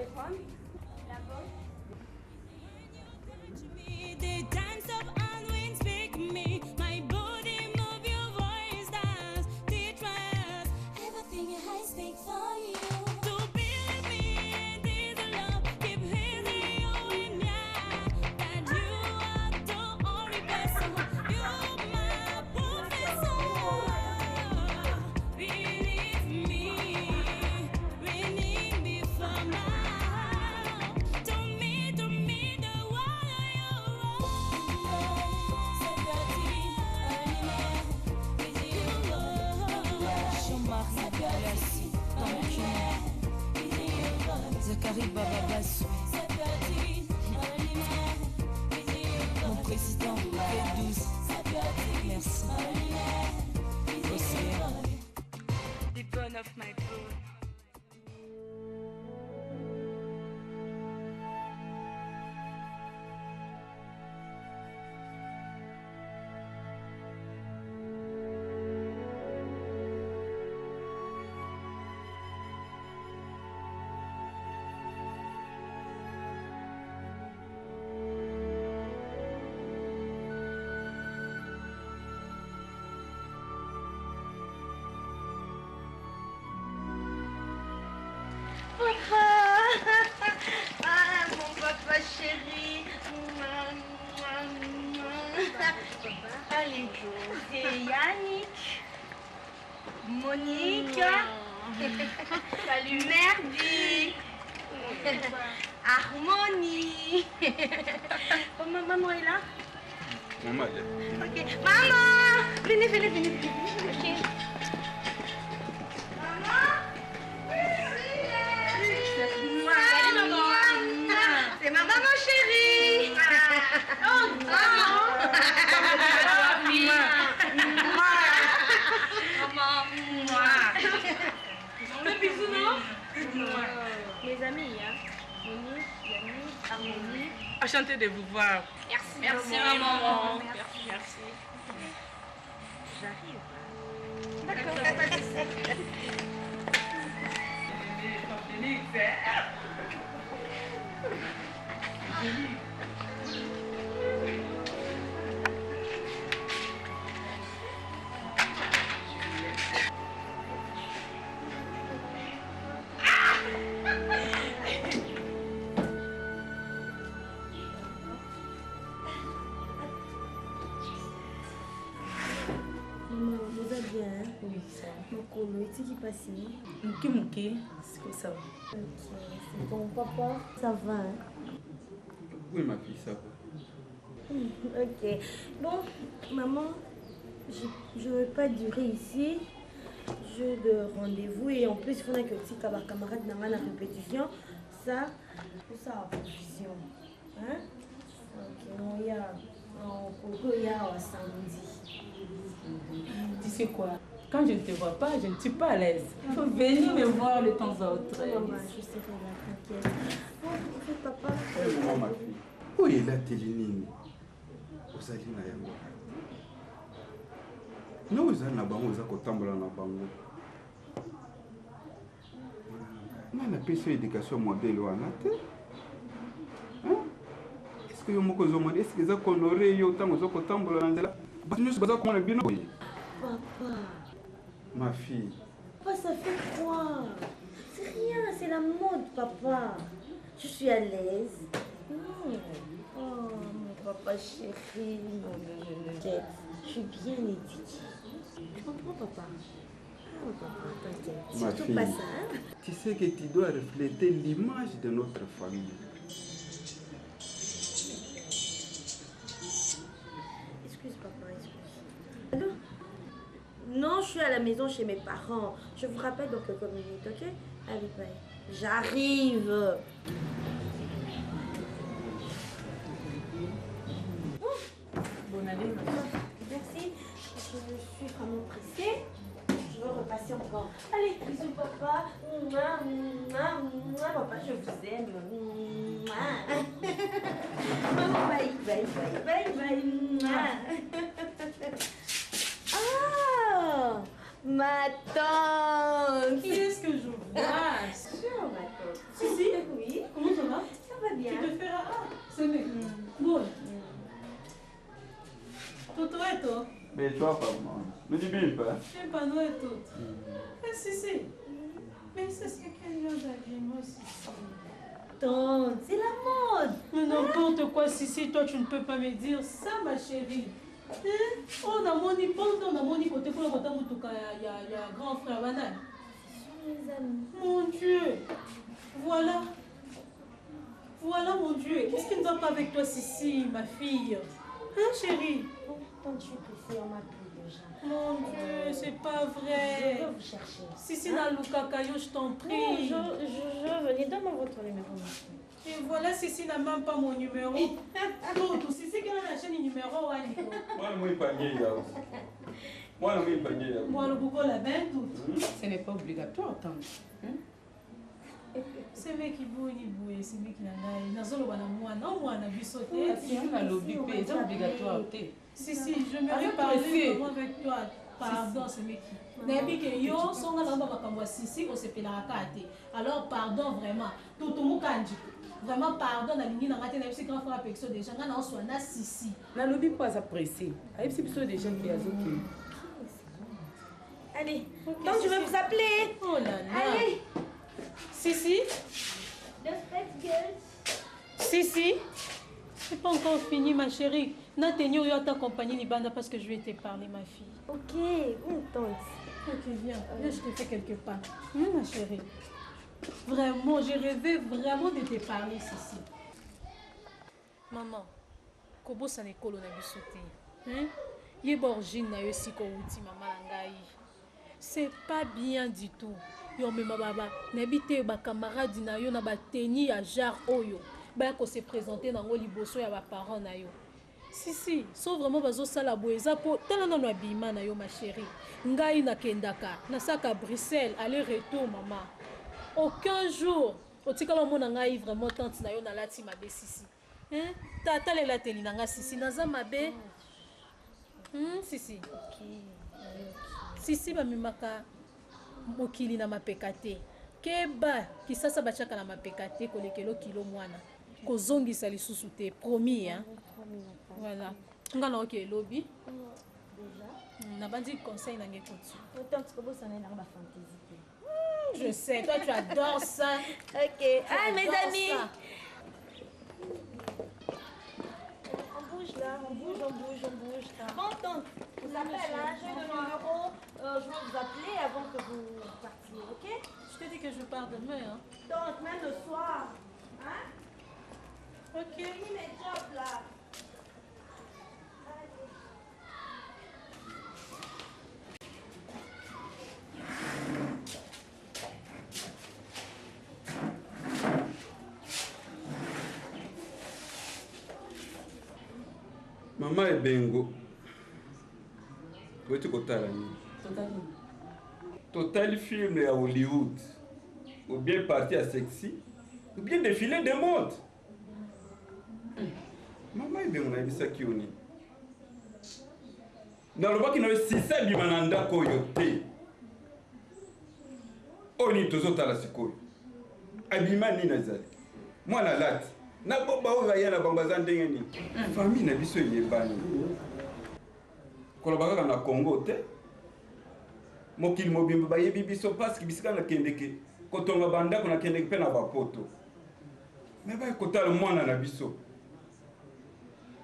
téléphone. Là-bas. The dance of unwind speak me, my body move your voice dance, teach us everything I speak for you. To believe me, this love keep hitting you in me, that you are the only person, you're my professor. Believe me for now. To me, the water you are. Jean-Marie Galassi, Zachary Bababassou, mon président P12, merci. Océan, The bone of my bone. Ah, mon papa chéri. Allez, c'est Yannick, Monique, salut Merdi, Harmonie. Oh, maman est là? Maman est là. Ok, maman, venez. Ok. C'est ma maman chérie. Oh, maman. Un bisou, non? Mes amis, hein. Monique, Yannick, Harmonie. Enchantée de vous voir. Merci maman. Merci. J'arrive. D'accord, pas de souci. Maman, vous allez bien? Oui, ça va. Donc, le petit qui passe. Mouki, c'est comme ça. Ok, c'est bon. Papa, ça va, hein? Oui, ma fille, ça va. Ok. Bon, maman, je ne vais pas durer ici. J'ai de rendez-vous et en plus, il faudrait que si ma camarade n'a pas la répétition, ça a confusion. Hein? Ok, on y a samedi. Tu sais quoi? Quand je ne te vois pas, je ne suis pas à l'aise. Il faut venir me voir de temps en temps. Maman, je serai là, t'inquiète. Bon, en fait, papa. Oh, ma fille. Où est la télénine? Ozali na yango. Non, vous avez na bango, vous avez kotambola na bango. On a payé éducation modèle wana te. Est-ce que yo moko zomoni est-ce que za honorer yo tango zo kotambola na nzela? Ba nyusu baza komona bino. Papa. Ma fille. Papa, ça fait quoi? C'est rien, c'est la mode, papa. Je suis à l'aise. Oh, mon papa chéri. Non. T'inquiète, je suis bien éduquée. Tu comprends, papa? Oh, papa, t'inquiète. Ma Surtout fille, pas ça, hein? tu sais que tu dois refléter l'image de notre famille. Excuse, papa, excuse. Allô? Non, je suis à la maison chez mes parents. Je vous rappelle dans quelques minutes, ok? Allez, bye. J'arrive. Bonne année, maman. Merci. Je suis vraiment pressée. Je veux repasser encore. Allez, bisous, papa. Mouah, mouah, mouah. Papa, je vous aime. Mouah. Oh, bye. Mouah. Ah, ma tante. Qui est-ce que je vois? Sûr, ma tante. Si. Oui. toi, maman. Ne dis bien pas. Je pas nous et tout. Mais si. Mais ça, c'est quel genre d'habillement, Sissi? Tante, c'est la mode. Mais n'importe quoi, Sissi, toi, tu ne peux pas me dire ça, ma chérie. Hein? On a mon hypothèse, on a mon hypothèse, il y a grand frère Banane. Mes amis. Mon Dieu. Voilà, mon Dieu. Qu'est-ce qui ne va pas avec toi, Sissi, ma fille? Hein, chérie? Tante, je préfère m'appeler déjà. Mon Dieu, c'est pas Je vrai. vais vous chercher. Sissi Naluka Kayo, je t'en Non, prie. je venais. Donne-moi votre numéro. Et voilà, Sissi n'a même pas mon numéro. Non, tout Sissi qui a la chaîne numéro, Waliko. Moi, il pas gay, là. Moi, il pas gay, là. Moi, le Google a bien tout. Ce n'est pas obligatoire, tante. C'est mec qui bouille, c'est mec qui n'a pas. Nazolo wana mwana, mwana bisote. Si on a lobby, c'est obligatoire. Si, je me vais parler vraiment avec toi. Pardon, c'est mec qui. Nabi que yo, songa namba makamwa Sissi, on se pela kate. Alors, pardon vraiment. Tout mukanji. Vraiment, pardon, na lingi na ngate na bisi grand frère Pexo déjà. Nga na on soit na Sissi. Na lobby pas apprécié. Aïe, c'est plutôt des gens qui ont zoké. Allez, donc je vais vous appeler. Oh là là. Allez. Sissi? The Spice Girls. Sissi? C'est pas encore fini, ma chérie. Natenio, yo t'accompagner Nibanda parce que je vais te parler, ma fille. Ok, tante. Ok, viens, je te fais quelque part. Ma chérie. Vraiment, j'ai rêvé vraiment de te parler, Sissi. Maman, kobo sa nekolo na biso te. Yeba origine na yo siko uti mama langai. C'est pas bien du tout. Yo mema baba, nabite ba camarade na yo na ba tenue ya genre oyo. Ba ko se présenter na ngo liboso ya ba parents na yo. Si, so vraiment bazo sala boeza po tala na abima na yo ma chérie. Ngai na kendaka, na saka Bruxelles, aller-retour maman. Aucun jour, otikala mona ngai vraiment tante na yo na lati mabe Sissi. Tata lela teli na nga Sissi naza mabe. Sissi. Sissi ba mimaka mokili na mapeka te. Keba kisasa bachaka na mapeka te kolekelo kilo mwana. Kozongisa lisusu te, promis hein. Voilà. Nga na oke lobby. Déjà. Na bandi conseil na ngekutu. Autant que vous savez, on a fantaisie. Je sais, toi tu adores ça. Ok. Ah, mes amis. Ça. On bouge là, on bouge. Bon, tante, vous appelez, hein, j'ai le numéro. Je vais vous appeler avant que vous partiez, ok? Je te dis que je pars demain, hein. Tante, même le soir. Hein? Ok. Fini mes jobs là. Maman et Bengo. Tu kotala ni. Total film à Hollywood. Ou bien partie à sexy. Ou bien défilé de mode. Maman et Bengo na bisa kioni. Dans le bas qui n'avait 600 bimananda koyote. Oni tozotala sikoyo. Abima ni nazali. Mwana lati. Na boba oyo na bambaza ndenge ni. Famille na biso yebani. Kola baka na Congo te. Mokili mobimba bayebi biso parce que bisika na kendeke. Kotonga banda ko na kendeke pe na bapoto. Mais ba kotala mwana na biso.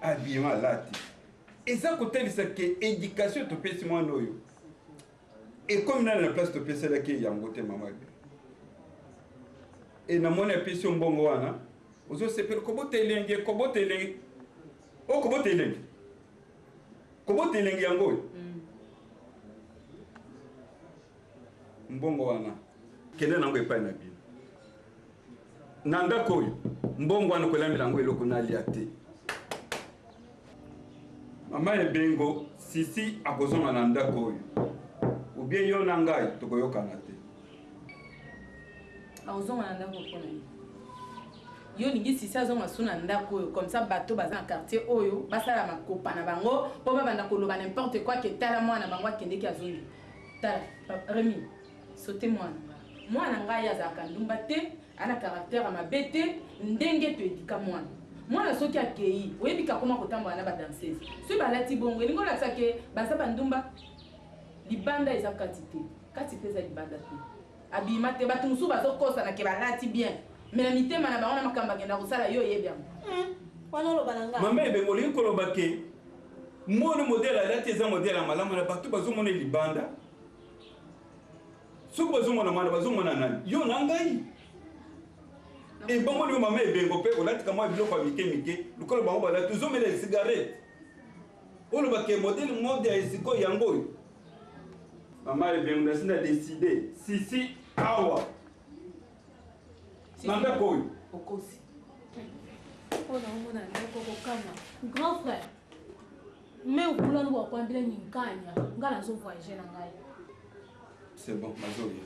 Abima lati. Eza kotelisa ke éducation to pesi mwana oyo. Et comme na la place to pesi la ke yango te mama. Et na mona pesi mbongo wana. Ozo sepelo kobotelenge. O kobotelenge. Kobotelenge yango. Mbongo wana. Kende nango epai na bino. Nanda koyo. Mbongo wana kolamela ngo eloko na liate. Mama Ebengo Sissi akozonga na ndako oyo. Ou bien yo na ngai tokoyokana te. Akozonga na ndako pona. Yo ningi Sissi azonga suna ndako oyo comme ça bateau baza na quartier oyo basala makopa na bango po banda koloba n'importe quoi que tala mwana bango akende ki azongi. Tala Rémi sauter mwana ngai azaka ndumba te ana caractère ama bete ndenge to edika mwana. mwana soki akei oyebika koma kotambola na badanseuse soki balati bongo elingi olakisa ke baza bandumba libanda eza kati te eza libanda te abima te bato mosusu bazokosana ke balati bien me na mitema na bango na makambo akenda kosala yo oyebi yango wana oloba na nga mama ebengo olingi koloba ke mwana modele alati eza modele ya malamu na bato bazomona libanda soki bazomona mwana bazomona nani yo na ngai ebongo mama ebengo mpe olatika mwa biloko ya mike lokolo bango balati ozomela esigarete olobake modele mode ya esiko yango oyo mama ebengo nasi na deside sisi awa na ndako oyo okosi mpona omona ndeko kokama grand frère me okulani wakwambile ninkanya nga nazovoyage na ngai c'est bon nazoya